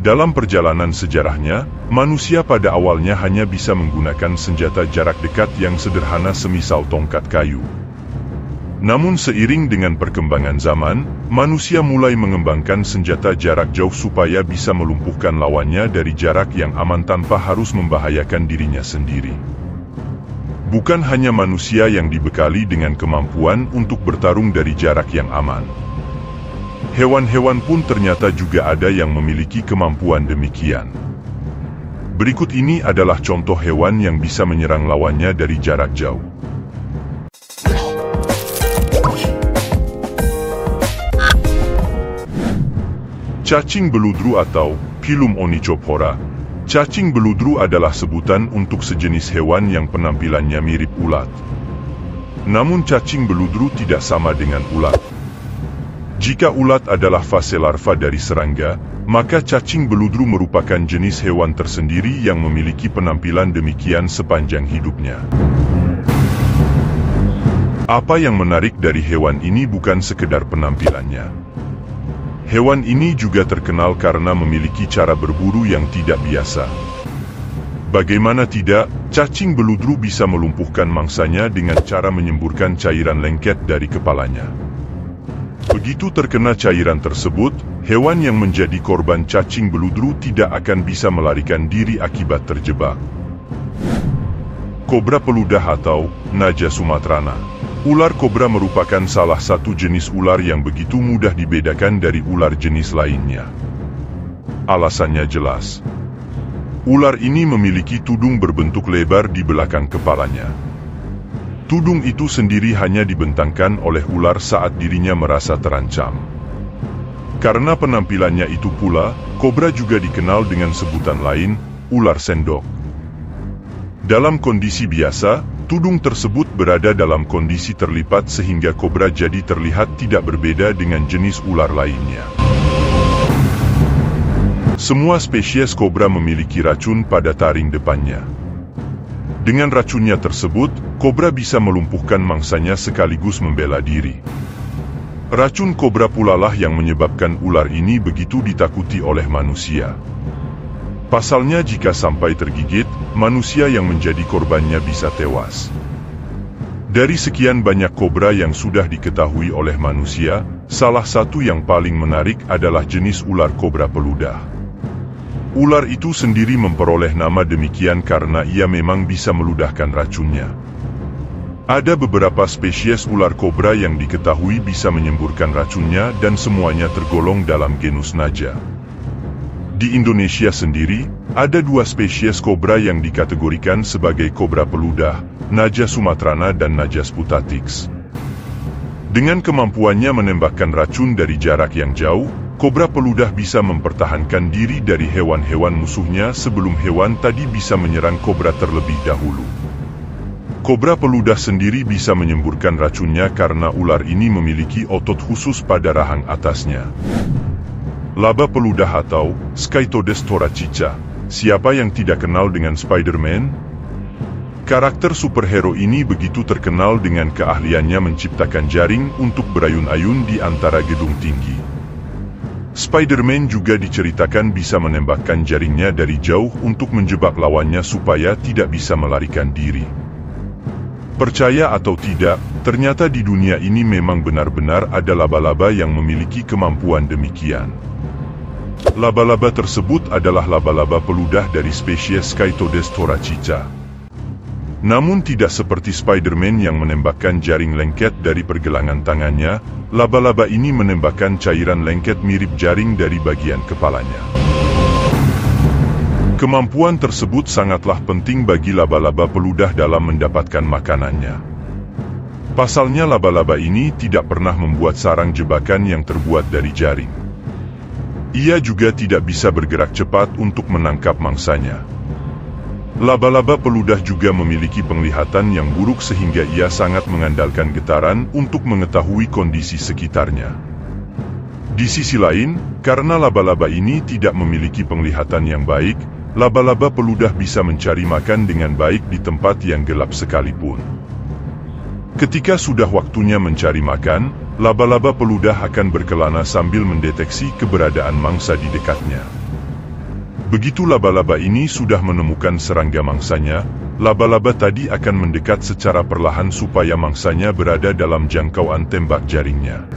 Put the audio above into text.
Dalam perjalanan sejarahnya, manusia pada awalnya hanya bisa menggunakan senjata jarak dekat yang sederhana semisal tongkat kayu. Namun seiring dengan perkembangan zaman, manusia mulai mengembangkan senjata jarak jauh supaya bisa melumpuhkan lawannya dari jarak yang aman tanpa harus membahayakan dirinya sendiri. Bukan hanya manusia yang dibekali dengan kemampuan untuk bertarung dari jarak yang aman. Hewan-hewan pun ternyata juga ada yang memiliki kemampuan demikian. Berikut ini adalah contoh hewan yang bisa menyerang lawannya dari jarak jauh. Cacing beludru atau Pilum onychophora. Cacing beludru adalah sebutan untuk sejenis hewan yang penampilannya mirip ulat. Namun cacing beludru tidak sama dengan ulat. Jika ulat adalah fase larva dari serangga, maka cacing beludru merupakan jenis hewan tersendiri yang memiliki penampilan demikian sepanjang hidupnya. Apa yang menarik dari hewan ini bukan sekedar penampilannya. Hewan ini juga terkenal karena memiliki cara berburu yang tidak biasa. Bagaimana tidak, cacing beludru bisa melumpuhkan mangsanya dengan cara menyemburkan cairan lengket dari kepalanya. Begitu terkena cairan tersebut, hewan yang menjadi korban cacing beludru tidak akan bisa melarikan diri akibat terjebak. Kobra peludah atau Naja sumatrana. Ular kobra merupakan salah satu jenis ular yang begitu mudah dibedakan dari ular jenis lainnya. Alasannya jelas. Ular ini memiliki tudung berbentuk lebar di belakang kepalanya. Tudung itu sendiri hanya dibentangkan oleh ular saat dirinya merasa terancam. Karena penampilannya itu pula, kobra juga dikenal dengan sebutan lain, ular sendok. Dalam kondisi biasa, tudung tersebut berada dalam kondisi terlipat sehingga kobra jadi terlihat tidak berbeda dengan jenis ular lainnya. Semua spesies kobra memiliki racun pada taring depannya. Dengan racunnya tersebut, kobra bisa melumpuhkan mangsanya sekaligus membela diri. Racun kobra pula lah yang menyebabkan ular ini begitu ditakuti oleh manusia. Pasalnya jika sampai tergigit, manusia yang menjadi korbannya bisa tewas. Dari sekian banyak kobra yang sudah diketahui oleh manusia, salah satu yang paling menarik adalah jenis ular kobra peludah. Ular itu sendiri memperoleh nama demikian karena ia memang bisa meludahkan racunnya. Ada beberapa spesies ular kobra yang diketahui bisa menyemburkan racunnya dan semuanya tergolong dalam genus Naja. Di Indonesia sendiri, ada 2 spesies kobra yang dikategorikan sebagai kobra peludah, Naja sumatrana dan Naja sputatrix. Dengan kemampuannya menembakkan racun dari jarak yang jauh, kobra peludah bisa mempertahankan diri dari hewan-hewan musuhnya sebelum hewan tadi bisa menyerang kobra terlebih dahulu. Kobra peludah sendiri bisa menyemburkan racunnya karena ular ini memiliki otot khusus pada rahang atasnya. Laba peludah atau Scytodes thoracica. Siapa yang tidak kenal dengan Spider-Man? Karakter superhero ini begitu terkenal dengan keahliannya menciptakan jaring untuk berayun-ayun di antara gedung tinggi. Spider-Man juga diceritakan bisa menembakkan jaringnya dari jauh untuk menjebak lawannya supaya tidak bisa melarikan diri. Percaya atau tidak, ternyata di dunia ini memang benar-benar ada laba-laba yang memiliki kemampuan demikian. Laba-laba tersebut adalah laba-laba peludah dari spesies Scytodes thoracica. Namun tidak seperti Spider-Man yang menembakkan jaring lengket dari pergelangan tangannya, laba-laba ini menembakkan cairan lengket mirip jaring dari bagian kepalanya. Kemampuan tersebut sangatlah penting bagi laba-laba peludah dalam mendapatkan makanannya. Pasalnya laba-laba ini tidak pernah membuat sarang jebakan yang terbuat dari jaring. Ia juga tidak bisa bergerak cepat untuk menangkap mangsanya. Laba-laba peludah juga memiliki penglihatan yang buruk sehingga ia sangat mengandalkan getaran untuk mengetahui kondisi sekitarnya. Di sisi lain, karena laba-laba ini tidak memiliki penglihatan yang baik, laba-laba peludah bisa mencari makan dengan baik di tempat yang gelap sekalipun. Ketika sudah waktunya mencari makan, laba-laba peludah akan berkelana sambil mendeteksi keberadaan mangsa di dekatnya. Begitu laba-laba ini sudah menemukan serangga mangsanya, laba-laba tadi akan mendekat secara perlahan supaya mangsanya berada dalam jangkauan tembak jaringnya.